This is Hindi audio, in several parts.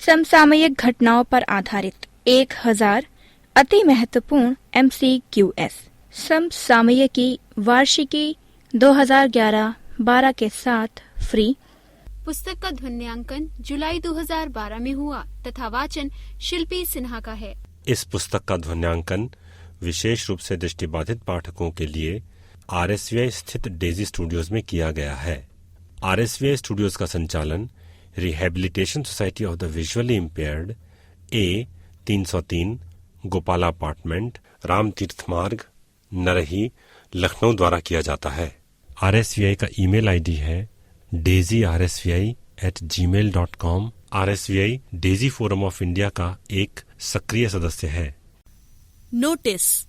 समसामयिक घटनाओं पर आधारित 1000 अति महत्वपूर्ण MCQS समसामयिकी वार्षिकी 2011-12 के साथ फ्री। पुस्तक का ध्वन्यांकन जुलाई 2012 में हुआ तथा वाचन शिल्पी सिन्हा का है। इस पुस्तक का ध्वन्यांकन विशेष रूप से दृष्टिबाधित पाठकों के लिए RSVI स्थित डेजी स्टूडियोज में किया गया है। RSVI स्टूडियोज का संचालन rehabilitation society of the visually impaired A303 Gopala apartment, Ram तीर्थ मार्ग, नरही, लखनऊ द्वारा किया जाता है। RSVI का ईमेल ID है daisyrsvi@gmail.com। RSVI Daisy forum of India का एक सक्रिय सदस्य है। नोटिस।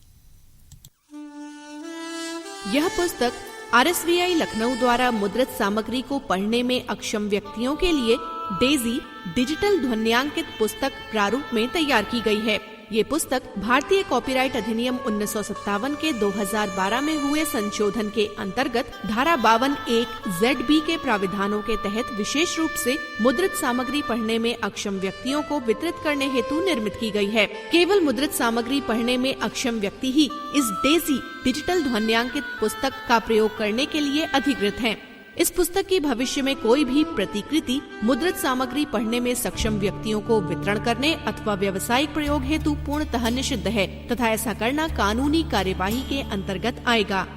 यह पुस्तक RSVI लखनऊ द्वारा मुद्रित सामग्री को पढ़ने में अक्षम व्यक्तियों के लिए डेजी डिजिटल ध्वन्यांकित पुस्तक प्रारूप में तैयार की गई है। ये पुस्तक भारतीय कॉपीराइट अधिनियम 1957 के 2012 में हुए संशोधन के अंतर्गत धारा 52(1) ZB के प्राविधानों के तहत विशेष रूप से मुद्रित सामग्री पढ़ने में अक्षम व्यक्तियों को वितरित करने हेतु निर्मित की गई है। केवल मुद्रित सामग्री पढ़ने में अक्षम व्यक्ति ही इस डेजी डिजिटल ध्वन्यांकित पुस्तक का प्रयोग करने के लिए अधिकृत हैं। इस पुस्तक की भविष्य में कोई भी प्रतिकृति मुद्रित सामग्री पढ़ने में सक्षम व्यक्तियों को वितरण करने अथवा व्यावसायिक प्रयोग हेतु पूर्णतः निषिद्ध है तथा ऐसा करना कानूनी कार्यवाही के अंतर्गत आएगा।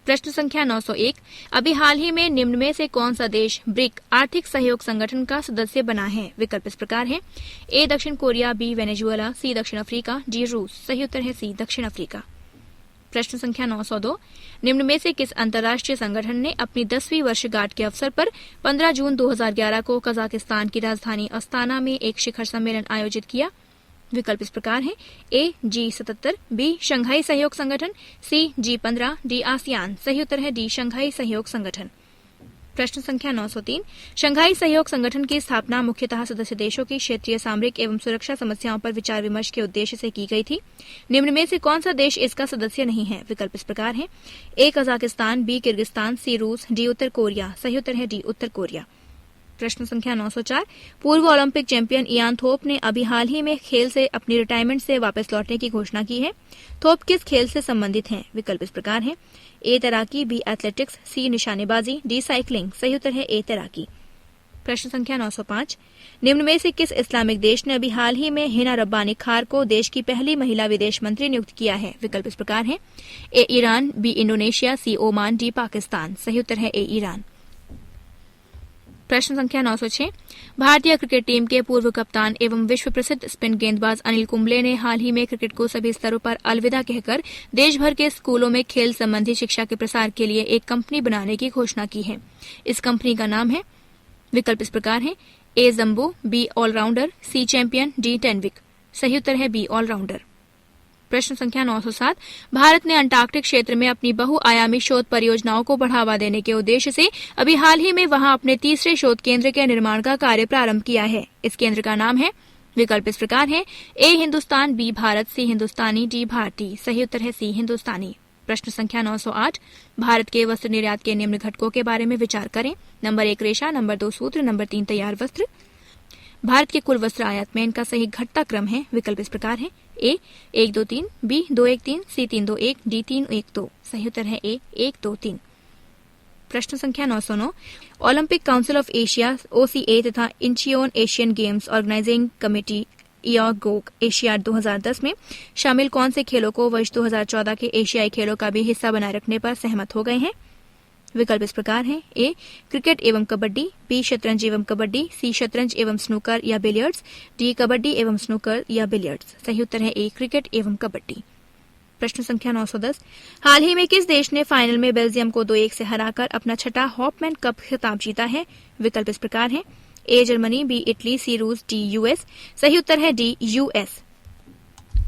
प्रश्न संख्या 901। अभी हाल ही में निम्न में से कौन सा देश ब्रिक आर्थिक सहयोग संगठन का सदस्य बना है? विकल्प इस प्रकार हैं। A दक्षिण कोरिया, B वेनेजुएला, C दक्षिण अफ्रीका, D रूस। सही उत्तर है C दक्षिण अफ्रीका। प्रश्न संख्या 902। निम्न में से किस अंतर्राष्ट्रीय संगठन ने अपनी 10वीं वर्षगांठ के अवसर पर 15 जून 2011 को कजाकिस्तान की राजधानी अस्ताना में एक शिखर सम्मेलन आयोजित किया? विकल्प इस प्रकार हैं। A G77, B शंघाई सहयोग संगठन, C G15, D आसियान। सही उत्तर है D शंघाई सहयोग संगठन। प्रश्न संख्या 903। शंघाई सहयोग संगठन की स्थापना मुख्यतः सदस्य देशों की क्षेत्रीय सामरिक एवं सुरक्षा समस्याओं पर विचार विमर्श के उद्देश्य से की गई थी। निम्न में से कौन सा देश इसका सदस्य नहीं है? विकल्प इस प्रकार हैं। A Kazakhstan, B Kyrgyzstan, C रूस, D उत्तर कोरिया। सही उत्तर है D उत्तर कोरिया। प्रश्न संख्या 904। पूर्व ओलंपिक चैंपियन इयान थोप ने अभी हाल ही में खेल से अपनी रिटायरमेंट से वापस लौटने की घोषणा की है। थोप किस खेल से संबंधित हैं? विकल्प इस प्रकार हैं। A तैराकी, B एथलेटिक्स, C निशानेबाजी, D साइकिलिंग। सही उत्तर है A तैराकी। प्रश्न संख्या 905। निम्न में से किस इस्लामिक देश ने अभी हाल ही में हिना रब्बानी खार को देश की पहली महिला विदेश मंत्री नियुक्त किया है? विकल्प इस प्रकार हैं। A Iran, B Indonesia, C Oman, D Pakistan. सही उत्तर है A ईरान। प्रश्न संख्या 906। भारतीय क्रिकेट टीम के पूर्व कप्तान एवं विश्व प्रसिद्ध स्पिन गेंदबाज अनिल कुंबले ने हाल ही में क्रिकेट को सभी स्तरों पर अलविदा कहकर देश भर के स्कूलों में खेल संबंधी शिक्षा के प्रसार के लिए एक कंपनी बनाने की घोषणा की है। इस कंपनी का नाम है? विकल्प इस प्रकार हैं। A jumbo, B allrounder, C champion, D Tenvic. सही उत्तर है B ऑलराउंडर। प्रश्न संख्या 907। भारत ने अंटार्कटिक क्षेत्र में अपनी बहुआयामी शोध परियोजनाओं को बढ़ावा देने के उद्देश्य से अभी हाल ही में वहां अपने तीसरे शोध केंद्र के निर्माण का कार्य प्रारंभ किया है। इस केंद्र का नाम है? विकल्प इस प्रकार है। A Hindustan, B Bharat, C Hindustani, D Bharti. सही उत्तर है C हिंदुस्तानी। प्रश्न संख्या 908। भारत के वस्त्र निर्यात के निम्न घटकों के बारे में विचार करें। नंबर 1 रेशा, नंबर 2 सूत्र, नंबर 3 तैयार वस्त्र। भारत के कुल वस्त्र आयात में इनका सही घटता क्रम है। विकल्प इस प्रकार है। A 1 2 3, B 2 1 3, C 3 2 1, D 3 1 2। सही उत्तर है A 1 2 3। प्रश्न संख्या 909। Olympic council of Asia OCA तथा Incheon Asian games organizing committee IOGOC Asiad 2010 में शामिल कौन से खेलों को वर्ष 2014 के एशियाई खेलों का भी हिस्सा बनाए रखने पर सहमत हो गए हैं? विकल्प इस प्रकार हैं। A क्रिकेट एवं कबड्डी, B शतरंज एवं कबड्डी, C शतरंज एवं स्नूकर या बिलियर्ड्स, D कबड्डी एवं स्नूकर या बिलियर्ड्स। सही उत्तर है A क्रिकेट एवं कबड्डी। प्रश्न संख्या 910। हाल ही में किस देश ने फाइनल में बेल्जियम को 2-1 से हराकर अपना छठा हॉपमैन कप खिताब जीता है? विकल्प इस प्रकार हैं। A Germany, B Italy, C रूस, D US। सही उत्तर है D US।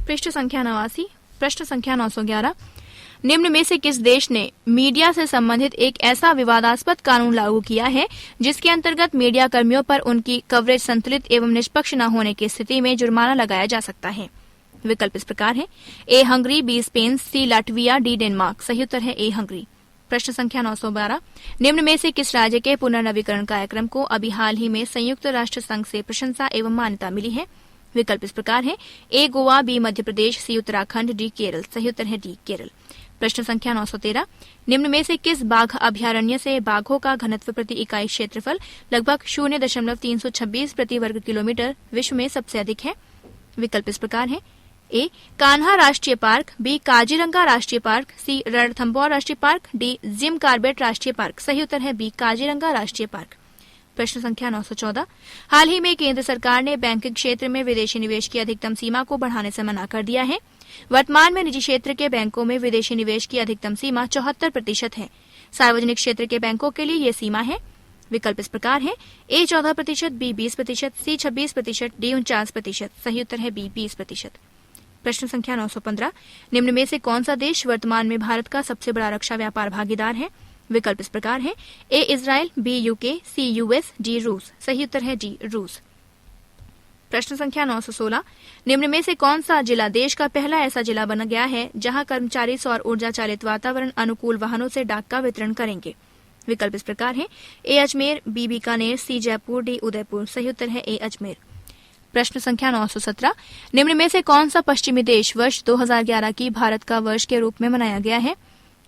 पृष्ठ संख्या 89। प्रश्न संख्या 911। निम्न में से किस देश ने मीडिया से संबंधित एक ऐसा विवादास्पद कानून लागू किया है जिसके अंतर्गत मीडिया कर्मियों पर उनकी कवरेज संतुलित एवं निष्पक्ष न होने की स्थिति में जुर्माना लगाया जा सकता है? विकल्प इस प्रकार है। A Hungary, B Spain, C Latvia, D Denmark. सही उत्तर है A हंगरी। प्रश्न संख्या 912, निम्न में से किस राज्य के पुनर्नवीकरण कार्यक्रम को अभी हाल ही में संयुक्त राष्ट्र संघ से प्रशंसा एवं मान्यता मिली है? विकल्प इस प्रकार है: ए गोवा, बी मध्य प्रदेश, सी उत्तराखंड, डी केरल। सही उत्तर है डी केरल। प्रश्न संख्या 913, निम्न में से किस बाघ अभ्यारण्य से बाघों का घनत्व प्रति इकाई क्षेत्रफल लगभग 0.326 प्रति वर्ग किलोमीटर विश्व में सबसे अधिक है? विकल्प इस प्रकार है: ए कान्हा राष्ट्रीय पार्क, बी काजीरंगा राष्ट्रीय पार्क, सी रणथंभौर राष्ट्रीय पार्क, डी जिम कार्बेट राष्ट्रीय पार्क। सही उत्तर है बी काजीरंगा राष्ट्रीय पार्क। प्रश्न संख्या 914, हाल ही में केंद्र सरकार ने बैंकिंग क्षेत्र में विदेशी निवेश की अधिकतम सीमा को बढ़ाने से मना कर दिया है। वर्तमान में निजी क्षेत्र के बैंकों में विदेशी निवेश की अधिकतम सीमा 74% है। सार्वजनिक क्षेत्र के बैंकों के लिए ये सीमा है। विकल्प इस प्रकार है: ए 14%, बी 20%, सी 26%, डी 49%। सही उत्तर है बी 20%। प्रश्न संख्या 915, निम्न में से कौन सा देश वर्तमान में भारत का सबसे बड़ा रक्षा व्यापार भागीदार है? विकल्प इस प्रकार है: ए इजराइल, बी यूके, सी यूएस, डी रूस। सही उत्तर है डी रूस। प्रश्न संख्या 916, निम्न में से कौन सा जिला देश का पहला ऐसा जिला बन गया है जहां कर्मचारी सौर ऊर्जा चालित वातावरण अनुकूल वाहनों से डाक का वितरण करेंगे? विकल्प इस प्रकार है: ए अजमेर, बी बीकानेर, सी जयपुर, डी उदयपुर। सही उत्तर है ए अजमेर। प्रश्न संख्या 917, निम्न में से कौन सा पश्चिमी देश वर्ष 2011 की भारत का वर्ष के रूप में मनाया गया है?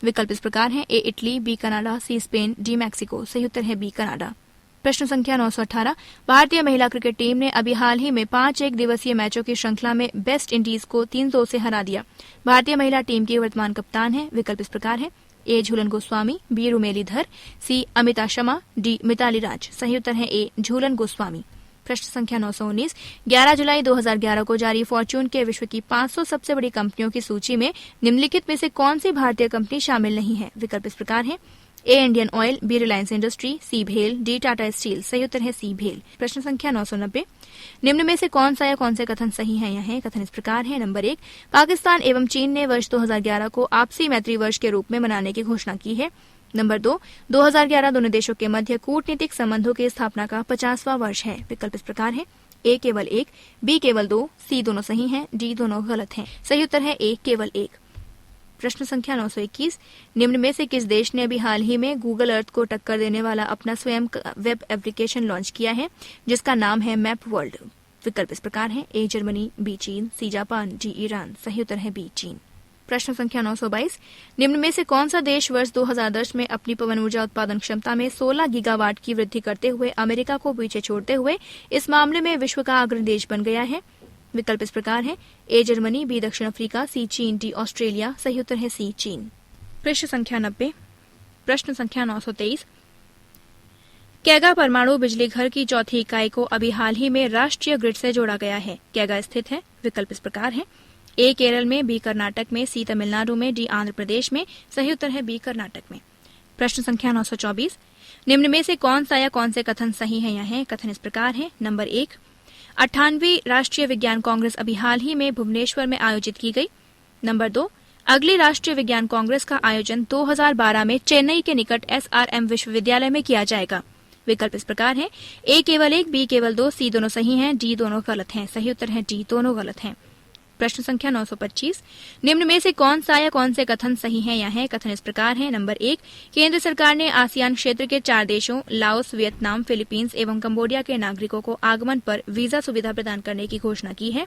विकल्प इस प्रकार है: A Italy, B Canada, C Spain, D Mexico. सही उत्तर है बी कनाडा। प्रश्न संख्या 918, भारतीय महिला क्रिकेट टीम ने अभी हाल ही में 5 एक दिवसीय मैचों की श्रृंखला में वेस्ट इंडीज को 3-2 से हरा दिया। भारतीय महिला टीम की वर्तमान कप्तान है। विकल्प इस प्रकार है: ए झूलन गोस्वामी, बी रुमेली धर, सी अमिता शर्मा, डी मिताली राज। सही उत्तर है ए झूलन गोस्वामी। प्रश्न संख्या 919, 11 जुलाई 2011 को जारी फॉर्च्यून के विश्व की 500 सबसे बड़ी कंपनियों की सूची में निम्नलिखित में से कौन सी भारतीय कंपनी शामिल नहीं है? विकल्प इस प्रकार है: A Indian Oil, B Reliance Industry, C भेल, डी टाटा स्टील। सही उत्तर है सी भेल। प्रश्न संख्या 990, निम्न में से कौन सा या कौन से कथन सही है? यह कथन इस प्रकार है। नंबर 1, पाकिस्तान एवं चीन ने वर्ष 2011 को आपसी मैत्री वर्ष के रूप में मनाने की घोषणा की है। नंबर 2, 2011 दोनों देशों के मध्य कूटनीतिक संबंधों की स्थापना का 50वां वर्ष है। विकल्प इस प्रकार है: ए केवल 1, बी केवल 2, सी दोनों सही हैं, डी दोनों गलत हैं। सही उत्तर है ए केवल 1। प्रश्न संख्या 921, निम्न में से किस देश ने अभी हाल ही में गूगल अर्थ को टक्कर देने वाला अपना स्वयं का वेब एप्लीकेशन लॉन्च किया है जिसका नाम है मैप वर्ल्ड? विकल्प इस प्रकार है: ए जर्मनी, बी चीन, सी जापान, डी ईरान। सही उत्तर है बी चीन। प्रश्न संख्या 922, निम्न में से कौन सा देश वर्ष 2010 में अपनी पवन ऊर्जा उत्पादन क्षमता में 16 गीगावाट की वृद्धि करते हुए अमेरिका को पीछे छोड़ते हुए इस मामले में विश्व का अग्रणी देश बन गया है? विकल्प इस प्रकार है: ए जर्मनी, बी दक्षिण अफ्रीका, सी चीन, डी ऑस्ट्रेलिया। सही उत्तर है सी चीन। प्रश्न संख्या 90, प्रश्न संख्या 923, कैगा परमाणु बिजली घर की चौथी इकाई को अभी हाल ही में राष्ट्रीय ग्रिड से जोड़ा गया है। कैगा स्थित है? विकल्प इस प्रकार है: ए केरल में, बी कर्नाटक में, सी तमिलनाडु में, डी आंध्र प्रदेश में। सही उत्तर है बी कर्नाटक में। प्रश्न संख्या 924, निम्न में से कौन सा या कौन से कथन सही है? यह कथन इस प्रकार है। नंबर 1, 98वीं राष्ट्रीय विज्ञान कांग्रेस अभी हाल ही में भुवनेश्वर में आयोजित की गई। नंबर 2, अगली राष्ट्रीय विज्ञान कांग्रेस का आयोजन 2012 में चेन्नई के निकट SRM विश्वविद्यालय में किया जाएगा। विकल्प इस प्रकार है: ए केवल 1, बी केवल 2, सी दोनों सही हैं, डी दोनों गलत हैं। सही उत्तर है डी दोनों गलत हैं। प्रश्न संख्या 925, निम्न में से कौन सा या कौन से कथन सही है? यह कथन इस प्रकार है। नंबर 1, केंद्र सरकार ने आसियान क्षेत्र के 4 देशों लाओस, वियतनाम, फिलीपींस एवं कंबोडिया के नागरिकों को आगमन पर वीजा सुविधा प्रदान करने की घोषणा की है।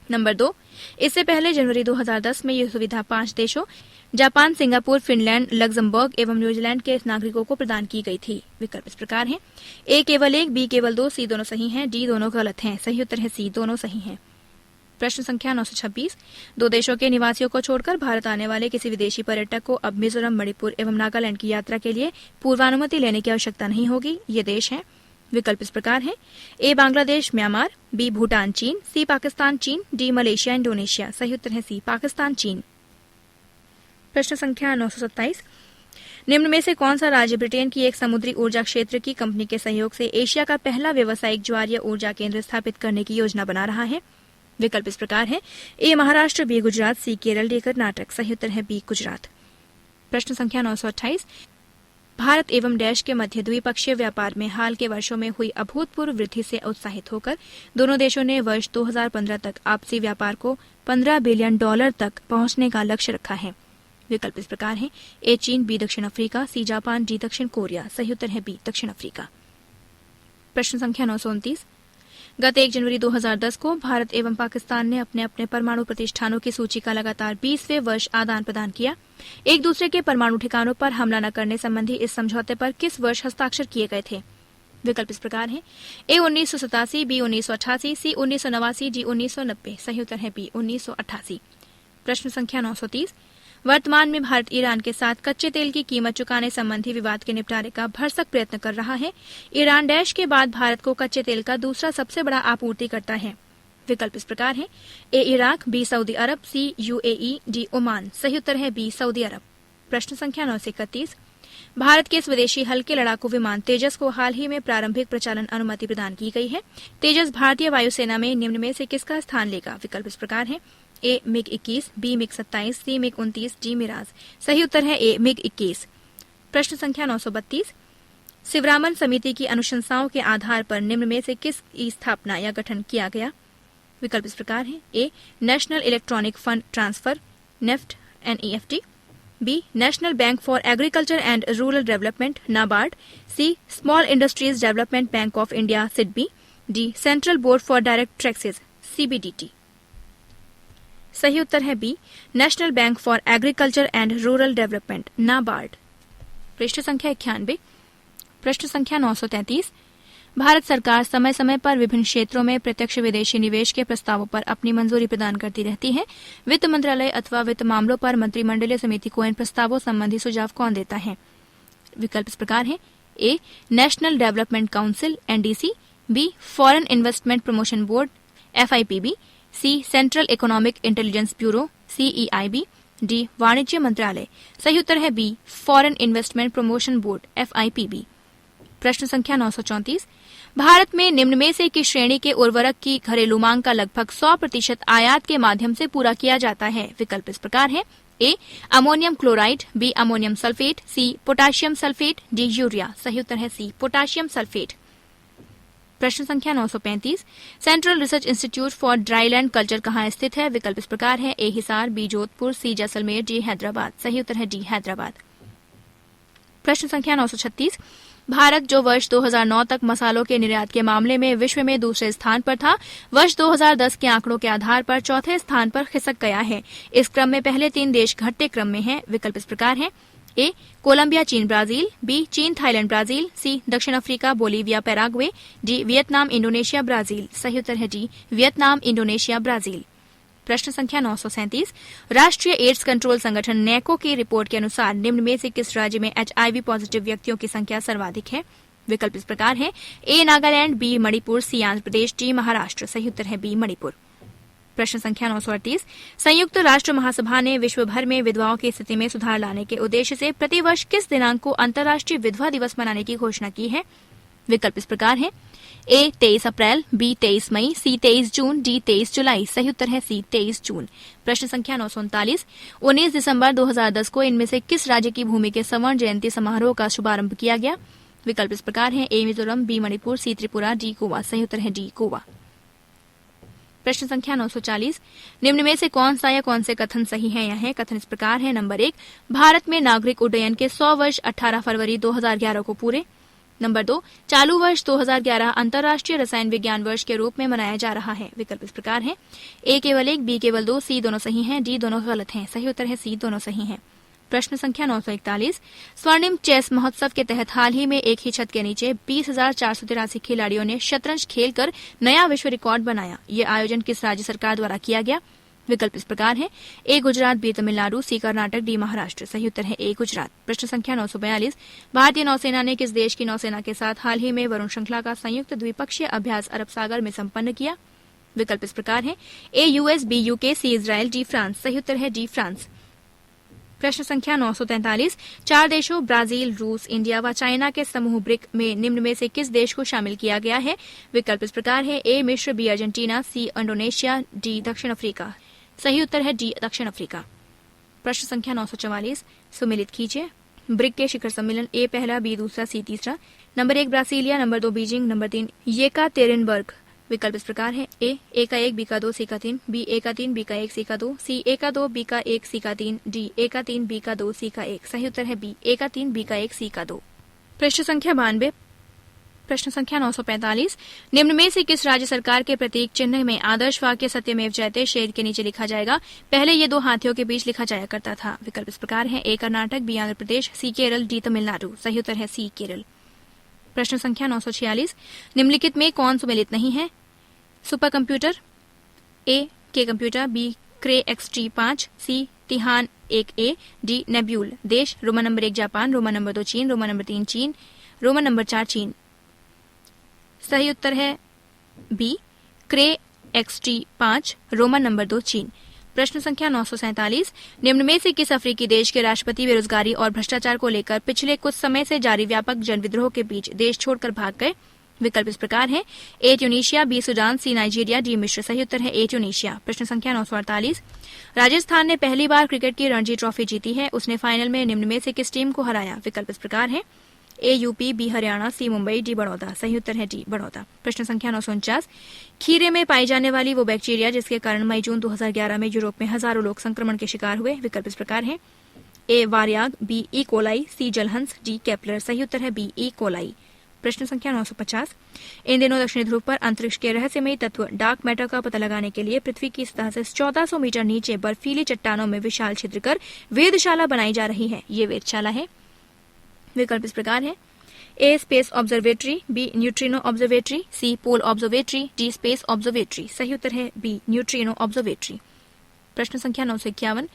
नंबर 2, इससे पहले जनवरी 2010 में यह सुविधा 5 देशों जापान, सिंगापुर, फिनलैंड, लग्जमबर्ग एवं न्यूजीलैंड के नागरिकों को प्रदान की गई थी। विकल्प इस प्रकार है: ए केवल 1, बी केवल 2, सी दोनों सही हैं, डी दोनों गलत हैं। सही उत्तर है सी दोनों सही हैं। प्रश्न संख्या 926, 2 देशों के निवासियों को छोड़कर भारत आने वाले किसी विदेशी पर्यटक को अब मिजोरम, मणिपुर एवं नागालैंड की यात्रा के लिए पूर्वानुमति लेने की आवश्यकता नहीं होगी। ये देश हैं। विकल्प इस प्रकार है: ए बांग्लादेश, म्यांमार, बी भूटान, चीन, सी पाकिस्तान, चीन, डी मलेशिया, इंडोनेशिया। सही उत्तर है सी पाकिस्तान, चीन। प्रश्न संख्या 927, निम्न में से कौन सा राज्य ब्रिटेन की एक समुद्री ऊर्जा क्षेत्र की कंपनी के सहयोग से एशिया का पहला व्यावसायिक ज्वारीय ऊर्जा केंद्र स्थापित करने की योजना बना रहा है? विकल्प इस प्रकार है: ए महाराष्ट्र, बी गुजरात, सी केरल, डी कर्नाटक। सही उत्तर है बी गुजरात। प्रश्न संख्या 928, भारत एवं डैश के मध्य द्विपक्षीय व्यापार में हाल के वर्षों में हुई अभूतपूर्व वृद्धि से उत्साहित होकर दोनों देशों ने वर्ष 2015 तक आपसी व्यापार को $15 बिलियन तक पहुंचने का लक्ष्य रखा है। विकल्प इस प्रकार हैं। ए चीन, बी दक्षिण अफ्रीका, सी जापान, डी दक्षिण कोरिया। सही उत्तर है बी दक्षिण अफ्रीका। प्रश्न संख्या 929। गत 1 जनवरी 2010 को भारत एवं पाकिस्तान ने अपने अपने परमाणु प्रतिष्ठानों की सूची का लगातार 20वें वर्ष आदान प्रदान किया। एक दूसरे के परमाणु ठिकानों पर हमला न करने संबंधी इस समझौते पर किस वर्ष हस्ताक्षर किए गए थे? विकल्प इस प्रकार हैं। ए 1987, बी 1988, सी 1989, डी 1990। सही उत्तर है बी 1988। प्रश्न संख्या 930। वर्तमान में भारत ईरान के साथ कच्चे तेल की कीमत चुकाने संबंधी विवाद के निपटारे का भरसक प्रयत्न कर रहा है। ईरान देश के बाद भारत को कच्चे तेल का दूसरा सबसे बड़ा आपूर्तिकर्ता है। विकल्प इस प्रकार हैं। ए इराक, बी सऊदी अरब, सी यूएई, डी ओमान। सही उत्तर है बी सऊदी अरब। प्रश्न संख्या 931। भारत के स्वदेशी हल्के लड़ाकू विमान तेजस को हाल ही में प्रारंभिक प्रचालन अनुमति प्रदान की गई है। तेजस भारतीय वायुसेना में निम्न में से किसका स्थान लेगा? विकल्प इस प्रकार हैं। ए मिग 21, बी मिग 27, सी मिग 29, डी मिराज। सही उत्तर है ए मिग 21। प्रश्न संख्या 932। शिवरामन समिति की अनुशंसाओं के आधार पर निम्न में से किसकी स्थापना या गठन किया गया? विकल्प इस प्रकार हैं। A National Electronic Fund Transfer, NEFT NEFT, B National Bank for Agriculture and Rural Development, NABARD, C Small Industries Development Bank of India, SIDBI, D Central Board for Direct Taxes, CBDT। सही उत्तर है B National Bank for Agriculture and Rural Development, NABARD. पृष्ठ संख्या 91। प्रश्न संख्या 933। भारत सरकार समय समय पर विभिन्न क्षेत्रों में प्रत्यक्ष विदेशी निवेश के प्रस्तावों पर अपनी मंजूरी प्रदान करती रहती है। वित्त मंत्रालय अथवा वित्त मामलों पर मंत्रिमंडलीय समिति को इन प्रस्तावों संबंधी सुझाव कौन देता है? विकल्प इस प्रकार हैं। A National Development Council NDC, B Foreign Investment Promotion Board FIPB, C Central Economic Intelligence Bureau CEIB, D वाणिज्य मंत्रालय। सही उत्तर है B Foreign Investment Promotion Board FIPB। प्रश्न संख्या 934। भारत में निम्न में से किस श्रेणी के उर्वरक की घरेलू मांग का लगभग 100% आयात के माध्यम से पूरा किया जाता है? विकल्प इस प्रकार है। A ammonium chloride, B ammonium sulphate, C potassium sulphate, D urea. सही उत्तर है सी पोटाशियम सल्फेट। प्रश्न संख्या 935। Central Research Institute for Dryland Culture कहाँ स्थित है? विकल्प इस प्रकार है। A Hisar, B Jodhpur, C Jaisalmer, D Hyderabad. सही उत्तर है डी हैदराबाद। प्रश्न संख्या 936। भारत जो वर्ष 2009 तक मसालों के निर्यात के मामले में विश्व में दूसरे स्थान पर था, वर्ष 2010 के आंकड़ों के आधार पर चौथे स्थान पर खिसक गया है। इस क्रम में पहले 3 देश घटते क्रम में हैं। विकल्प इस प्रकार हैं। ए कोलंबिया, चीन, ब्राजील, बी चीन, थाईलैंड, ब्राजील, सी दक्षिण Africa, Bolivia, Paraguay, D Vietnam, Indonesia, Brazil. सही उत्तर है डी वियतनाम, इंडोनेशिया, ब्राजील। प्रश्न संख्या 937। राष्ट्रीय एड्स कंट्रोल संगठन NACO की रिपोर्ट के अनुसार निम्न में से किस राज्य में HIV पॉजिटिव व्यक्तियों की संख्या सर्वाधिक है? विकल्प इस प्रकार है। ए नागालैंड, बी मणिपुर, सी आंध्र प्रदेश, डी महाराष्ट्र। सही उत्तर है बी मणिपुर। प्रश्न संख्या 938। संयुक्त राष्ट्र महासभा ने विश्व भर में विधवाओं की स्थिति में सुधार लाने के उद्देश्य से प्रतिवर्ष किस दिनांक को अंतर्राष्ट्रीय विधवा दिवस मनाने की घोषणा की है? विकल्प इस प्रकार है। ए 23 अप्रैल, बी 23 मई, सी 23 जून, डी 23 जुलाई। सही उत्तर है सी 23 जून। प्रश्न संख्या 939। 19 दिसंबर 2010 को इनमें से किस राज्य की भूमि के स्वर्ण जयंती समारोह का शुभारंभ किया गया? विकल्प इस प्रकार है। ए मिजोरम, बी मणिपुर, सी त्रिपुरा, डी गोवा। सही उत्तर है डी गोवा। प्रश्न संख्या 940। निम्न में से कौन सा या कौन से कथन सही है? यह है कथन इस प्रकार है। नंबर 1, भारत में नागरिक उड्डयन के 100 वर्ष 18 फरवरी 2011 को पूरे। नंबर 2, चालू वर्ष 2011 अंतर्राष्ट्रीय रसायन विज्ञान वर्ष के रूप में मनाया जा रहा है। विकल्प इस प्रकार है। ए केवल 1, बी केवल 2, सी दोनों सही हैं, डी दोनों गलत हैं। सही उत्तर है सी दोनों सही हैं। प्रश्न संख्या 941। स्वर्णिम चेस महोत्सव के तहत हाल ही में एक ही छत के नीचे 20,483 खिलाड़ियों ने शतरंज खेलकर नया विश्व रिकॉर्ड बनाया। ये आयोजन किस राज्य सरकार द्वारा किया गया? विकल्प इस प्रकार है। ए गुजरात, बी तमिलनाडु, सी कर्नाटक, डी महाराष्ट्र। सही उत्तर है ए गुजरात। प्रश्न संख्या 942। भारतीय नौसेना ने किस देश की नौसेना के साथ हाल ही में वरुण श्रृंखला का संयुक्त द्विपक्षीय अभ्यास अरब सागर में संपन्न किया? विकल्प इस प्रकार है। A US, B UK, C Israel, D France. सही उत्तर है डी फ्रांस। प्रश्न संख्या 943। 4 देशों ब्राजील, रूस, इंडिया व चाइना के समूह ब्रिक में निम्न में से किस देश को शामिल किया गया है? विकल्प इस प्रकार है। ए मिस्र, B Argentina, C Indonesia, D दक्षिण अफ्रीका। सही उत्तर है डी दक्षिण अफ्रीका। प्रश्न संख्या 944। सुमिलित कीजिए। ब्रिक के शिखर सम्मेलन ए पहला, बी दूसरा, सी तीसरा। Number 1 Brasilia, number 2 Beijing, number 3 Yekaterinburg, विकल्प इस प्रकार है। ए का 1, बी का 2, सी का 3, बी ए का 3, बी का 1, सी का 2, सी ए का 2, बी का 1, सी का 3, डी ए का 3, बी का 2, सी का 1। सही उत्तर है बी ए का 3, बी का 1, सी का 2। प्रश्न संख्या 92। प्रश्न संख्या 945। निम्न में से किस राज्य सरकार के प्रतीक चिन्ह में आदर्श वाक्य सत्यमेव जयते शेर के नीचे लिखा जाएगा? पहले ये 2 हाथियों के बीच लिखा जाया करता था। विकल्प इस प्रकार है। ए कर्नाटक, बी आंध्र प्रदेश, सी केरल, डी तमिलनाडु। सही उत्तर है सी केरल। प्रश्न संख्या 946। निम्नलिखित में कौन सुमेलित नहीं है? सुपर कंप्यूटर, ए के कंप्यूटर, बी क्रे XT5, सी तिहान 1A, डी नेब्यूल। देश Roman number 1 Japan, Roman number 2 चीन, रोमन नंबर 3 चीन, रोमन नंबर 4 चीन। सही उत्तर है बी क्रे XT5, रोमन नंबर 2 चीन। प्रश्न संख्या 947। निम्न में से किस अफ्रीकी देश के राष्ट्रपति बेरोजगारी और भ्रष्टाचार को लेकर पिछले कुछ समय से जारी व्यापक जनविद्रोह के बीच देश छोड़कर भाग गए? विकल्प इस प्रकार है। ए ट्यूनीशिया, बी सूडान, सी नाइजीरिया, डी मिस्र। सही उत्तर है ए ट्यूनीशिया। प्रश्न संख्या 948। राजस्थान ने पहली बार क्रिकेट की रणजी ट्रॉफी जीती है। उसने फाइनल में निम्न में से किस टीम को हराया? विकल्प इस प्रकार है। ए यूपी, बी हरियाणा, सी मुंबई, डी बड़ौदा। सही उत्तर है डी बड़ौदा। प्रश्न संख्या 949। खीरे में पाई जाने वाली वो बैक्टीरिया जिसके कारण मई-जून 2011 में यूरोप में हजारों लोग संक्रमण के शिकार हुए? विकल्प इस प्रकार है। ए वारयाग, बी ई कोलाई, सी जलहंस, डी केपलर। सही उत्तर है बी ई कोलाई। प्रश्न संख्या 950। इन दिनों दक्षिणी ध्रुव पर अंतरिक्ष के रहस्यमयी तत्व डार्क मैटर का पता लगाने के लिए पृथ्वी की सतह से 1400 मीटर नीचे बर्फीली चट्टानों में विशाल छिद्र कर वेधशाला बनाई जा रही है। ये वेधशाला है। विकल्प इस प्रकार है। A space observatory, B neutrino observatory, C pole observatory, D space observatory. सही उत्तर है बी न्यूट्रिनो ऑब्जर्वेटरी। प्रश्न संख्या 951।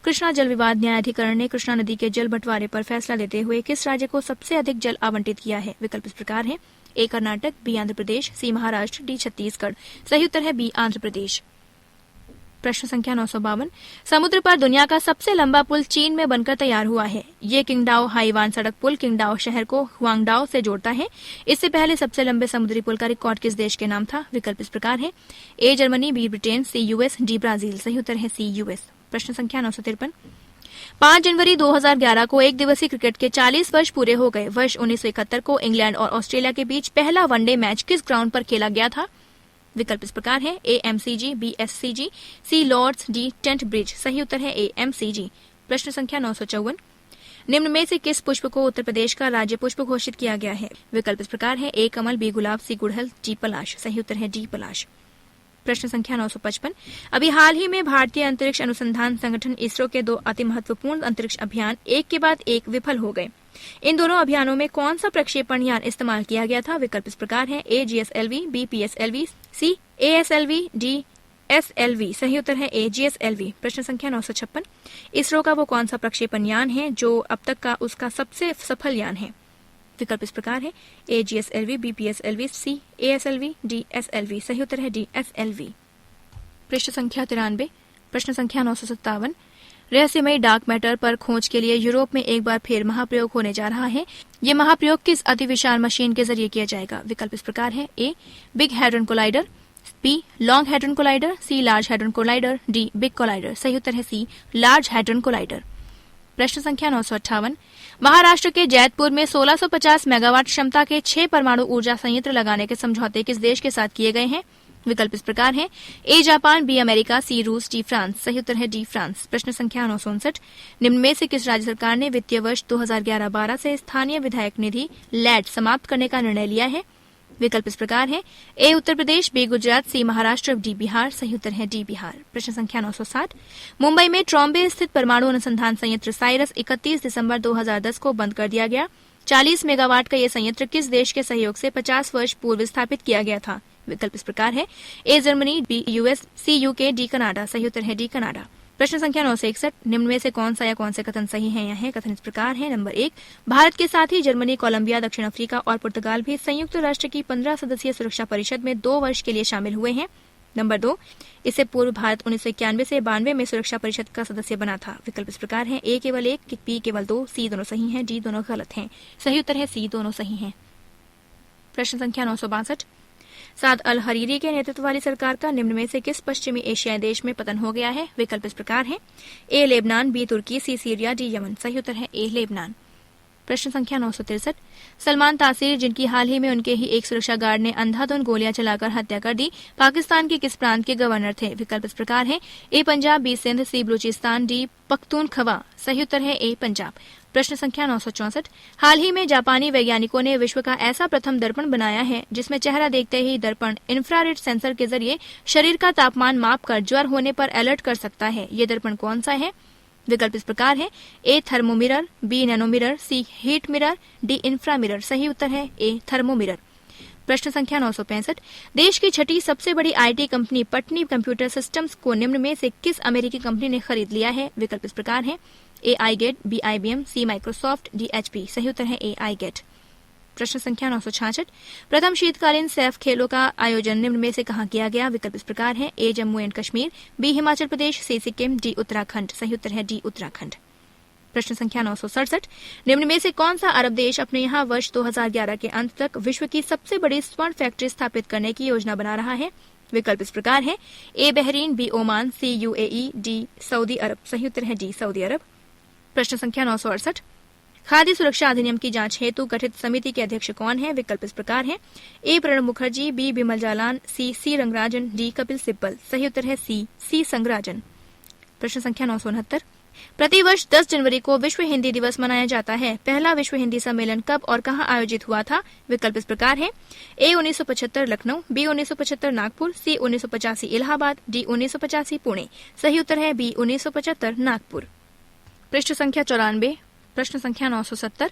कृष्णा जल विवाद न्यायाधिकरण ने कृष्णा नदी के जल बंटवारे पर फैसला देते हुए किस राज्य को सबसे अधिक जल आवंटित किया है? विकल्प इस प्रकार है। ए कर्नाटक, बी आंध्र प्रदेश, सी महाराष्ट्र, डी छत्तीसगढ़। सही उत्तर है बी आंध्र प्रदेश। प्रश्न संख्या 952। समुद्र पर दुनिया का सबसे लंबा पुल चीन में बनकर तैयार हुआ है। ये किंगडाओ हाईवान सड़क पुल किंगडाओ शहर को हुआंगडाओ से जोड़ता है। इससे पहले सबसे लंबे समुद्री पुल का रिकॉर्ड किस देश के नाम था? विकल्प इस प्रकार है। A Germany, B Britain, C US, D Brazil. सही उत्तर है सी यूएस। प्रश्न संख्या 953। 5 जनवरी 2011 को एक दिवसीय क्रिकेट के 40 वर्ष पूरे हो गए। वर्ष 1971 को इंग्लैंड और ऑस्ट्रेलिया के बीच पहला वनडे मैच किस ग्राउंड पर खेला गया था? विकल्प इस प्रकार है। ए MCG, बी SCG, सी लॉर्ड्स, डी टेंट ब्रिज। सही उत्तर है ए MCG। प्रश्न संख्या 954। निम्न में से किस पुष्प को उत्तर प्रदेश का राज्य पुष्प घोषित किया गया है? विकल्प इस प्रकार है। ए कमल, बी गुलाब, सी गुड़हल, डी पलाश। सही उत्तर है डी पलाश। प्रश्न संख्या 955। अभी हाल ही में भारतीय अंतरिक्ष अनुसंधान संगठन इसरो के 2 अति महत्वपूर्ण अंतरिक्ष अभियान एक के बाद एक विफल हो गए। इन दोनों अभियानों में कौन सा प्रक्षेपण यान इस्तेमाल किया गया था? विकल्प इस प्रकार है। ए GSLV, बी PSLV, सी ASLV, डी SLV। सही उत्तर है ए GSLV। प्रश्न संख्या 956। इसरो का वो कौन सा प्रक्षेपण यान है जो अब तक का उसका सबसे सफल यान है? विकल्प इस प्रकार है। ए GSLV, बी PSLV, सी ASLV, डी SLV। सही उत्तर है डी SLV। पृष्ठ संख्या 93। प्रश्न संख्या 957। रहस्यमयी डार्क मैटर पर खोज के लिए यूरोप में एक बार फिर महाप्रयोग होने जा रहा है। ये महाप्रयोग किस अति विशाल मशीन के जरिए किया जाएगा? विकल्प इस प्रकार है। A big hadron collider, B long hadron collider, C large hadron collider, D big collider. सही उत्तर है सी लार्ज हैड्रन कोलाइडर। प्रश्न संख्या 958। महाराष्ट्र के जैतपुर में 1650 मेगावाट क्षमता के 6 परमाणु ऊर्जा संयंत्र लगाने के समझौते किस देश के साथ किए गए हैं? विकल्प इस प्रकार है। ए जापान, बी अमेरिका, सी रूस, डी फ्रांस। सही उत्तर है डी फ्रांस। प्रश्न संख्या 959। निम्न में से किस राज्य सरकार ने वित्तीय वर्ष 2011-12 से स्थानीय विधायक निधि लैड समाप्त करने का निर्णय लिया है? विकल्प इस प्रकार है। ए उत्तर प्रदेश, बी गुजरात, सी महाराष्ट्र, डी बिहार। सही उत्तर है डी बिहार। प्रश्न संख्या 960। मुंबई में ट्रॉम्बे स्थित परमाणु अनुसंधान संयंत्र साइरस 31 दिसंबर 2010 को बंद कर दिया गया। 40 मेगावाट का यह संयंत्र किस देश के सहयोग से 50 वर्ष पूर्व स्थापित किया गया था? विकल्प इस प्रकार है। A Germany, B US, C UK, D Canada. सही उत्तर है डी कनाडा। प्रश्न संख्या 961। निम्न में से कौन सा या कौन से कथन सही है? यहाँ कथन इस प्रकार है। नंबर 1, भारत के साथ ही जर्मनी, कोलंबिया, दक्षिण अफ्रीका और पुर्तगाल भी संयुक्त राष्ट्र की 15 सदस्यीय सुरक्षा परिषद में 2 वर्ष के लिए शामिल हुए हैं। नंबर 2, इससे पूर्व भारत 1991 से 92 में सुरक्षा परिषद का सदस्य बना था। विकल्प इस प्रकार है। ए केवल 1, बी केवल 2, सी दोनों सही हैं, डी दोनों गलत हैं। सही उत्तर है सी दोनों सही हैं। प्रश्न संख्या 962। साद अल हरीरी के नेतृत्व वाली सरकार का निम्न में से किस पश्चिमी एशियाई देश में पतन हो गया है? विकल्प इस प्रकार है। ए लेबनान, बी तुर्की, सी सीरिया, डी यमन। सही उत्तर है ए लेबनान। प्रश्न संख्या 963। सलमान तासीर, जिनकी हाल ही में उनके ही एक सुरक्षा गार्ड ने अंधाधुंध गोलियां चलाकर हत्या कर दी, पाकिस्तान के किस प्रांत के गवर्नर थे? विकल्प इस प्रकार है। ए पंजाब, बी सिंध, सी बलूचिस्तान, डी पख्तूनख्वा। सही उत्तर है ए पंजाब। प्रश्न संख्या 964। हाल ही में जापानी वैज्ञानिकों ने विश्व का ऐसा प्रथम दर्पण बनाया है जिसमें चेहरा देखते ही दर्पण इंफ्रारेड सेंसर के जरिए शरीर का तापमान मापकर ज्वर होने पर अलर्ट कर सकता है। ये दर्पण कौन सा है? विकल्प इस प्रकार है। ए थर्मोमिरर, बी नैनोमिरर, सी हीट मिरर, डी इंफ्रामिरर। सही उत्तर है ए थर्मोमिरर। प्रश्न संख्या 965। देश की छठी सबसे बड़ी IT company Patni computer systems को निम्न में से किस अमेरिकी कंपनी ने खरीद लिया है? विकल्प इस प्रकार है। A iGate, B IBM, C Microsoft, D HP। सही उत्तर है ए आईगेट। प्रश्न संख्या 966। प्रथम शीतकालीन सैफ खेलों का आयोजन निम्न में से कहाँ किया गया? विकल्प इस प्रकार है। A Jammu and Kashmir, B Himachal Pradesh, C Sikkim, D Uttarakhand. सही उत्तर है डी उत्तराखंड। प्रश्न संख्या 967। निम्न में से कौन सा अरब देश अपने यहाँ वर्ष 2011 के अंत तक विश्व की सबसे बड़ी स्वर्ण फैक्ट्री स्थापित करने की योजना बना रहा है? विकल्प इस प्रकार है। ए बहरीन, बी ओमान, सी UAE, डी सऊदी अरब। सही उत्तर है डी सऊदी अरब। प्रश्न संख्या 968। खाद्य सुरक्षा अधिनियम की जांच हेतु गठित समिति के अध्यक्ष कौन है? विकल्प इस प्रकार है। ए प्रणब मुखर्जी, बी बिमल जालान, सी रंगराजन, डी कपिल सिब्बल। सही उत्तर है सी संगराजन। प्रश्न संख्या 969। प्रतिवर्ष 10 जनवरी को विश्व हिंदी दिवस मनाया जाता है। पहला विश्व हिंदी सम्मेलन कब और कहां आयोजित हुआ था? विकल्प इस प्रकार है। ए 1975 लखनऊ, बी 1975 नागपुर, सी 1985 इलाहाबाद, डी 1985 पुणे। सही उत्तर है बी 1975 नागपुर। पृष्ठ संख्या 94। प्रश्न संख्या 970।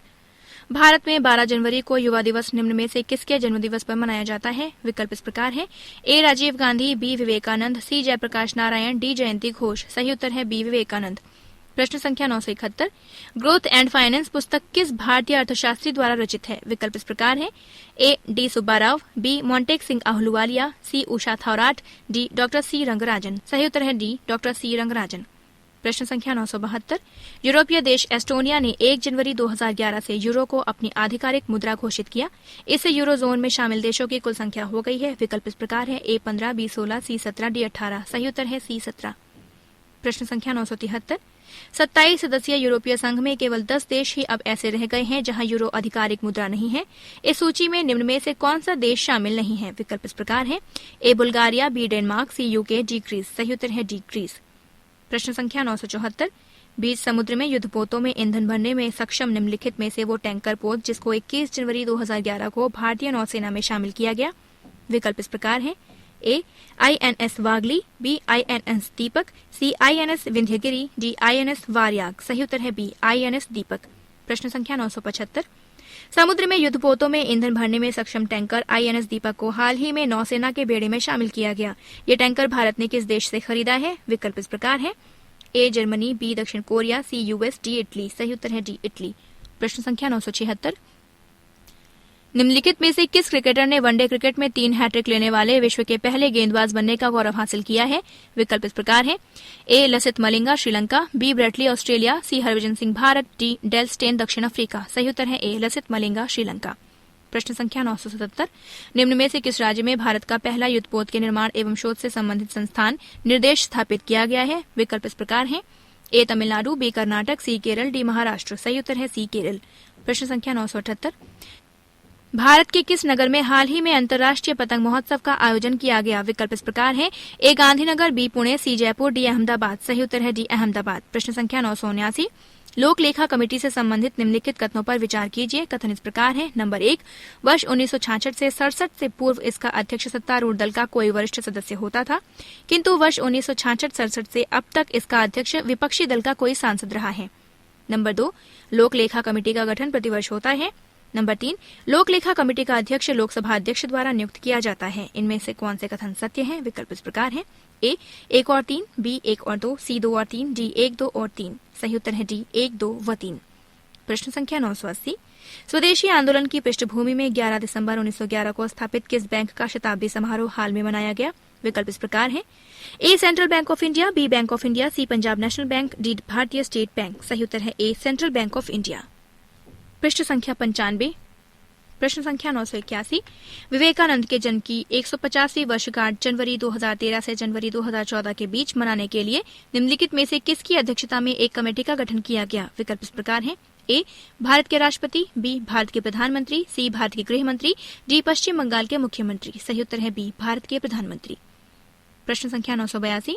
भारत में 12 जनवरी को युवा दिवस निम्न में से किसके जन्मदिवस पर मनाया जाता है? विकल्प इस प्रकार है। ए राजीव गांधी, बी विवेकानंद, सी जयप्रकाश नारायण, डी जयंती घोष। सही उत्तर है बी विवेकानंद। प्रश्न संख्या 971। ग्रोथ एंड फाइनेंस पुस्तक किस भारतीय अर्थशास्त्री द्वारा रचित है? विकल्प इस प्रकार है। A D Subbarao, B Montek Singh Ahluwalia, C Usha Thorat, D doctor C Rangarajan. सही उत्तर है डी डॉक्टर सी रंगराजन। प्रश्न संख्या 972। यूरोपीय देश एस्टोनिया ने 1 जनवरी 2011 से यूरो को अपनी आधिकारिक मुद्रा घोषित किया। इससे यूरो जोन में शामिल देशों की कुल संख्या हो गई है। विकल्प इस प्रकार है। ए 15, बी 16, सी 17, डी 18। सही उत्तर है सी 17। प्रश्न संख्या 973। 27 सदस्यीय यूरोपीय संघ में केवल 10 देश ही अब ऐसे रह गए हैं जहां यूरो आधिकारिक मुद्रा नहीं है। इस सूची में निम्न में से कौन सा देश शामिल नहीं है? विकल्प इस प्रकार है। ए बुल्गारिया, बी डेनमार्क, सी UK, डी ग्रीस। सही उत्तर है डी ग्रीस। प्रश्न संख्या 974। बीच समुद्र में युद्धपोतों में ईंधन भरने में सक्षम निम्नलिखित में से वो टैंकर पोत जिसको 21 जनवरी 2011 को भारतीय नौसेना में शामिल किया गया? विकल्प इस प्रकार है। ए INS वागली, बी INS दीपक, सी INS विंध्यगिरी, डी INS वारयाग। सही उत्तर है बी INS दीपक। प्रश्न संख्या 975। समुद्र में युद्धपोतों में ईंधन भरने में सक्षम टैंकर INS दीपक को हाल ही में नौसेना के बेड़े में शामिल किया गया। ये टैंकर भारत ने किस देश से खरीदा है? विकल्प इस प्रकार है। ए जर्मनी, बी दक्षिण कोरिया, सी US, डी इटली। सही उत्तर है डी इटली। प्रश्न संख्या 976। निम्नलिखित में से किस क्रिकेटर ने वनडे क्रिकेट में 3 हैट्रिक लेने वाले विश्व के पहले गेंदबाज बनने का गौरव हासिल किया है? विकल्प इस प्रकार है। A Lasith Malinga Sri Lanka, B Brett Lee Australia, C Harbhajan Singh Bharat, D Dale Steyn दक्षिण अफ्रीका। सही उत्तर है ए लसित मलिंगा श्रीलंका। प्रश्न संख्या 977। निम्न में से किस राज्य में भारत का पहला युद्धपोत के निर्माण एवं शोध से संबंधित संस्थान निर्देश स्थापित किया गया है? विकल्प इस प्रकार है। ए तमिलनाडु, बी कर्नाटक, सी केरल, डी महाराष्ट्र। सही उत्तर है सी केरल। प्रश्न संख्या 978। भारत के किस नगर में हाल ही में अंतर्राष्ट्रीय पतंग महोत्सव का आयोजन किया गया? विकल्प इस प्रकार है। ए गांधीनगर, बी पुणे, सी जयपुर, डी अहमदाबाद। सही उत्तर है डी अहमदाबाद। प्रश्न संख्या 979। लोक लेखा कमेटी से संबंधित निम्नलिखित कथनों पर विचार कीजिए। कथन इस प्रकार है। नंबर 1, वर्ष 1966 से 67 से पूर्व इसका अध्यक्ष सत्तारूढ़ दल का कोई वरिष्ठ सदस्य होता था, किंतु वर्ष 1966-67 से अब तक इसका अध्यक्ष विपक्षी दल का कोई सांसद रहा है। नंबर 2, लोक लेखा कमेटी का गठन प्रतिवर्ष होता है। नंबर 3, लोक लेखा कमेटी का अध्यक्ष लोकसभा अध्यक्ष द्वारा नियुक्त किया जाता है। इनमें से कौन से कथन सत्य हैं? विकल्प इस प्रकार है। ए 1 और 3, बी 1 और 2, सी 2 और 3, डी 1, 2 और 3। सही उत्तर है डी 1, 2 व 3। प्रश्न संख्या 980। स्वदेशी आंदोलन की पृष्ठभूमि में 11 दिसंबर 1911 को स्थापित किस बैंक का शताब्दी समारोह हाल में मनाया गया? विकल्प इस प्रकार है। A Central Bank of India, B Bank of India, C Punjab National Bank, D Bharatiya State Bank. सही उत्तर है A Central Bank of India. पृष्ठ संख्या 95। प्रश्न संख्या 981। विवेकानंद के जन्म की 150वीं वर्षगांठ जनवरी 2013 से जनवरी 2014 के बीच मनाने के लिए निम्नलिखित में से किसकी अध्यक्षता में एक कमेटी का गठन किया गया? विकल्प इस प्रकार है। ए भारत के राष्ट्रपति, बी भारत के प्रधानमंत्री, सी भारत के गृह मंत्री, डी पश्चिम बंगाल के मुख्यमंत्री। सही उत्तर है बी भारत के प्रधानमंत्री। प्रश्न संख्या 982,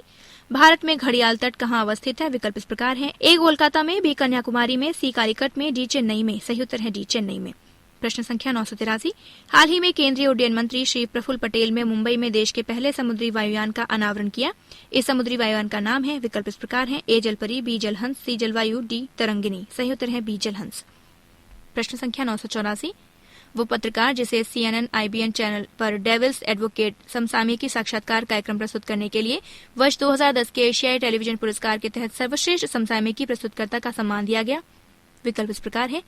भारत में घड़ियाल तट कहाँ अवस्थित है? विकल्प इस प्रकार है। ए कोलकाता में, बी कन्याकुमारी में, सी कालीकट में, डी चेन्नई में। सही उत्तर है डी चेन्नई में। प्रश्न संख्या 983, हाल ही में केंद्रीय उड्डयन मंत्री श्री प्रफुल्ल पटेल में मुंबई में देश के पहले समुद्री वायुयान का अनावरण किया। इस समुद्री वायुयान का नाम है। विकल्प इस प्रकार है। ए जलपरी, बी जलहंस, सी जलवायु, डी तरंगिनी। सही उत्तर है बी जलहंस। प्रश्न संख्या 984, वो पत्रकार जिसे CNN IBN चैनल पर डेविल्स एडवोकेट समसामयिकी साक्षात्कार कार्यक्रम प्रस्तुत करने के लिए वर्ष 2010 के एशियाई टेलीविजन पुरस्कार के तहत सर्वश्रेष्ठ समसामयिकी प्रस्तुतकर्ता का सम्मान दिया गया। विकल्प इस प्रकार है।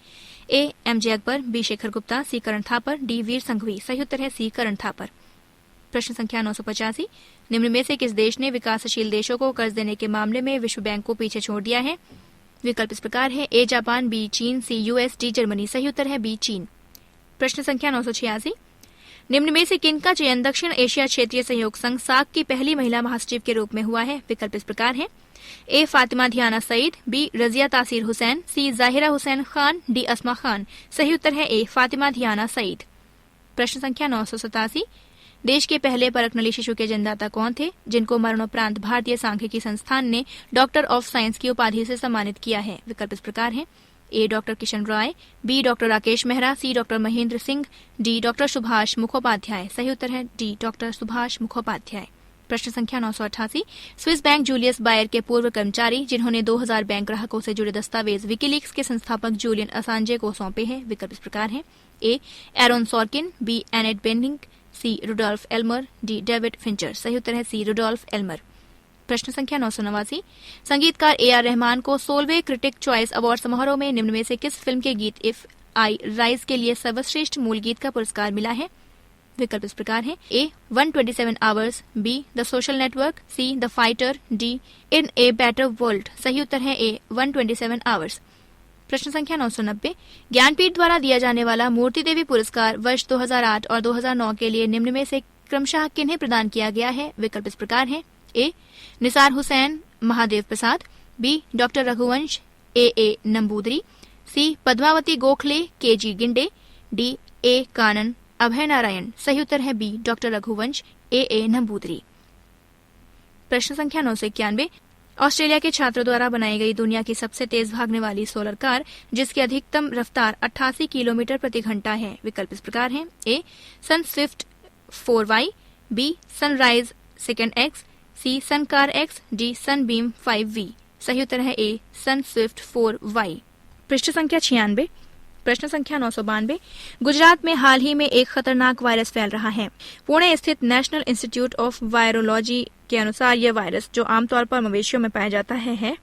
ए MJ अकबर, बी शेखर गुप्ता, सी करण थापर, डी वीर संघवी। सही उत्तर है सी करण थापर। प्रश्न संख्या 985, निम्न में से किस देश ने विकासशील देशों को कर्ज देने के मामले में विश्व बैंक को पीछे छोड़ दिया है? विकल्प इस प्रकार है। ए जापान, बी चीन, सी US, डी जर्मनी। सही उत्तर है बी चीन। प्रश्न संख्या 986, निम्न में से किनका चयन दक्षिण एशिया क्षेत्रीय सहयोग संघ सार्क की पहली महिला महासचिव के रूप में हुआ है? विकल्प इस प्रकार है। ए फातिमा धियाना सईद, बी रजिया तासीर हुसैन, सी जाहिरा हुसैन खान, डी अस्मा खान। सही उत्तर है ए फातिमा धियाना सईद। प्रश्न संख्या 987, देश के पहले परख नली शिशु के जन्मदाता कौन थे जिनको मरणोपरांत भारतीय सांख्यिकी संस्थान ने डॉक्टर ऑफ साइंस की उपाधि से सम्मानित किया है? विकल्प इस प्रकार है। A doctor Kishan Roy, B doctor Rakesh Mehra, C doctor Mahendra Singh, D doctor Subhash Mukhopadhyay. सही उत्तर है डी डॉक्टर सुभाष मुखोपाध्याय। प्रश्न संख्या 988, स्विस बैंक जूलियस बायर के पूर्व कर्मचारी जिन्होंने 2000 बैंक ग्राहकों से जुड़े दस्तावेज विकीलीक्स के संस्थापक जूलियन असांजे को सौंपे हैं। विकल्प इस प्रकार है। A Aaron Sorkin, B Annette Bening, C Rudolph Elmer, D David Fincher. सही उत्तर है सी रुडोल्फ एल्मर। प्रश्न संख्या 989, संगीतकार AR रहमान को 16वें क्रिटिक चॉइस अवार्ड समारोह में निम्न में से किस फिल्म के गीत इफ आई राइज के लिए सर्वश्रेष्ठ मूल गीत का पुरस्कार मिला है? विकल्प इस प्रकार है। ए 127 hours, be the social network, see the fighter, D in a better world. सही उत्तर है ए 127 आवर्स। प्रश्न संख्या 990, ज्ञानपीठ द्वारा दिया जाने वाला मूर्ति देवी पुरस्कार वर्ष 2008 और 2009 के लिए निम्न में से क्रमशः किन्हें प्रदान किया गया है? विकल्प इस प्रकार है। A Nisar Hussain Mahadev Prasad, B doctor Raghuvansh A Namboodiri, C Padmavati Gokhale KG Ginde, D A Kanan Abhay Narayan. सही उत्तर है B doctor Raghuvansh A Namboodiri. प्रश्न संख्या 991, ऑस्ट्रेलिया के छात्रों द्वारा बनाई गई दुनिया की सबसे तेज भागने वाली सोलर कार जिसकी अधिकतम रफ्तार 88 किलोमीटर प्रति घंटा है? विकल्प इस प्रकार है। A Sun Swift 4Y, B Sunrise second X, C Suncar X, D Sunbeam 5V। सही उत्तर है ए सन स्विफ्ट 4Y। पृष्ठ संख्या 96, प्रश्न संख्या 992, गुजरात में हाल ही में एक खतरनाक वायरस फैल रहा है। पुणे स्थित नेशनल इंस्टीट्यूट ऑफ वायरोलॉजी के अनुसार यह वायरस जो आमतौर पर मवेशियों में पाया जाता है।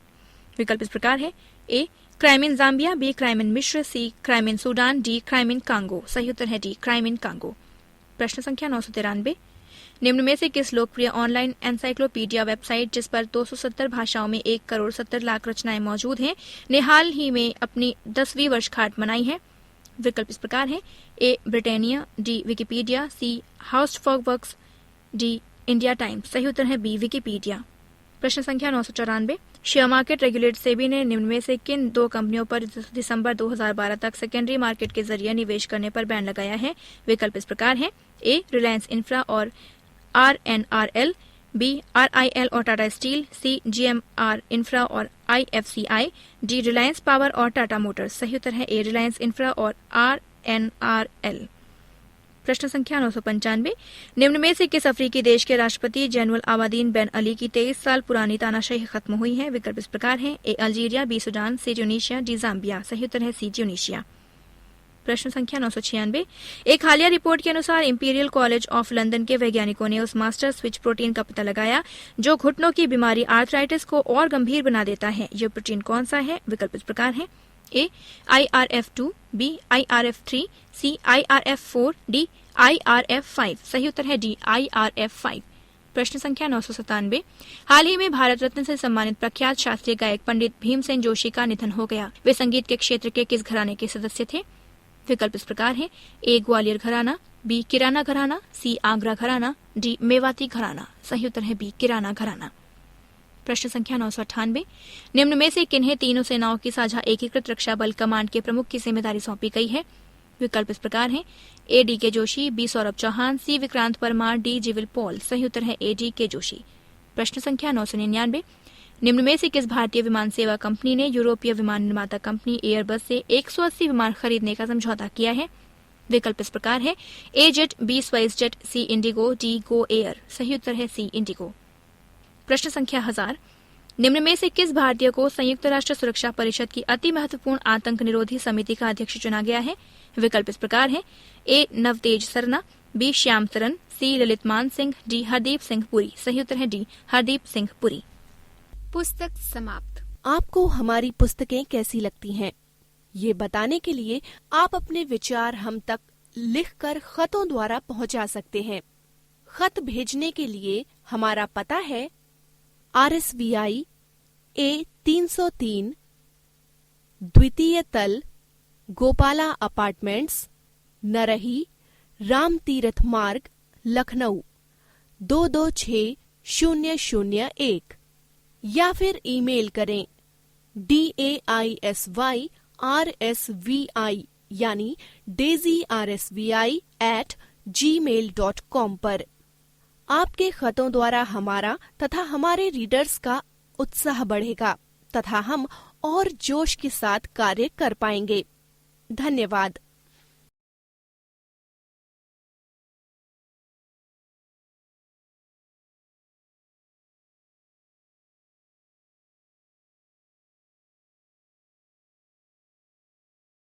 विकल्प इस प्रकार है। ए क्राइमिन जाम्बिया, बी क्राइमिन मिस्र, सी क्राइमिन सूडान, डी क्राइमिन कांगो। सही उत्तर है डी क्राइमिन कांगो। प्रश्न संख्या 993, निम्न में से किस लोकप्रिय ऑनलाइन एनसाइक्लोपीडिया वेबसाइट जिस पर 270 भाषाओं में 1,70,00,000 रचनाएं मौजूद हैं ने हाल ही में अपनी 10वीं वर्षगांठ मनाई है? विकल्प इस प्रकार है। A Britannia, D Wikipedia, C house for works, D India Times. सही उत्तर है बी विकिपीडिया। प्रश्न संख्या 994, शेयर मार्केट रेगुलेटर सेबी ने निम्न में से किन दो कंपनियों पर दिसंबर 2012 तक सेकेंडरी मार्केट के जरिए निवेश करने पर बैन लगाया है? विकल्प इस प्रकार है। ए रिलायंस इंफ्रा और RNRL, बी RIL और टाटा स्टील, सी GMR इंफ्रा और IFCI, डी रिलायंस पावर और टाटा मोटर्स। सही उत्तर है ए रिलायंस इंफ्रा और RNRL। प्रश्न संख्या 995, निम्न में से किस अफ्रीकी देश के राष्ट्रपति जनरल आबादीन बेन अली की 23 साल पुरानी तानाशाही खत्म हुई है? विकल्प इस प्रकार है। ए अल्जीरिया, बी सूडान, सी ट्यूनीशिया, डी जाम्बिया। सही उत्तर है सी ट्यूनीशिया। प्रश्न संख्या 996, एक हालिया रिपोर्ट के अनुसार इंपीरियल कॉलेज ऑफ लंदन के वैज्ञानिकों ने उस मास्टर स्विच प्रोटीन का पता लगाया जो घुटनों की बीमारी आर्थराइटिस को और गंभीर बना देता है। यह प्रोटीन कौन सा है? विकल्प इस प्रकार है। ए IRF2, बी IRF3, सी IRF4, डी IRF5। सही उत्तर है डी IRF5। प्रश्न संख्या 997, हाल ही में भारत रत्न से सम्मानित प्रख्यात शास्त्रीय गायक पंडित भीमसेन जोशी का निधन हो गया। वे संगीत के क्षेत्र के किस घराने के सदस्य थे? विकल्प इस प्रकार है। ए ग्वालियर घराना, बी किराना घराना, सी आगरा घराना, डी मेवाती घराना। सही उत्तर है बी किराना घराना। प्रश्न संख्या 998। निम्न में से किन्हें तीनों सेनाओं की साझा एकीकृत रक्षा बल कमांड के प्रमुख की जिम्मेदारी सौंपी गई है? विकल्प इस प्रकार हैं: ए डी के जोशी, बी सौरभ चौहान, सी विक्रांत परमार, डी जीविल पॉल। सही उत्तर है ए डी के जोशी। प्रश्न संख्या 999। निम्न में से किस भारतीय विमान सेवा कंपनी ने यूरोपीय विमान निर्माता कंपनी एयरबस से 180 विमान खरीदने का समझौता किया है? विकल्प इस प्रकार है: ए जेट, बी स्पाइस जेट, सी इंडिगो, डी गो एयर। सही उत्तर है सी इंडिगो। प्रश्न संख्या 1000। निम्न में से किस भारतीय को संयुक्त राष्ट्र सुरक्षा परिषद की अति महत्वपूर्ण आतंक निरोधी समिति का अध्यक्ष चुना गया है? विकल्प इस प्रकार है: ए नवतेज सरना, बी श्याम सरन, सी ललित मान सिंह, डी हरदीप सिंह पुरी। सही उत्तर है डी हरदीप सिंह पुरी। पुस्तक समाप्त। आपको हमारी पुस्तकें कैसी लगती हैं? ये बताने के लिए आप अपने विचार हम तक लिखकर खतों द्वारा पहुंचा सकते हैं। खत भेजने के लिए हमारा पता है RSVI A303, द्वितीय तल, गोपाला अपार्टमेंट्स, नरही, राम तीरथ मार्ग, लखनऊ 226001, या फिर ईमेल करें DAISYRSVI यानी daisyrsvi@gmail.com पर। आपके खतों द्वारा हमारा तथा हमारे रीडर्स का उत्साह बढ़ेगा तथा हम और जोश के साथ कार्य कर पाएंगे। धन्यवाद।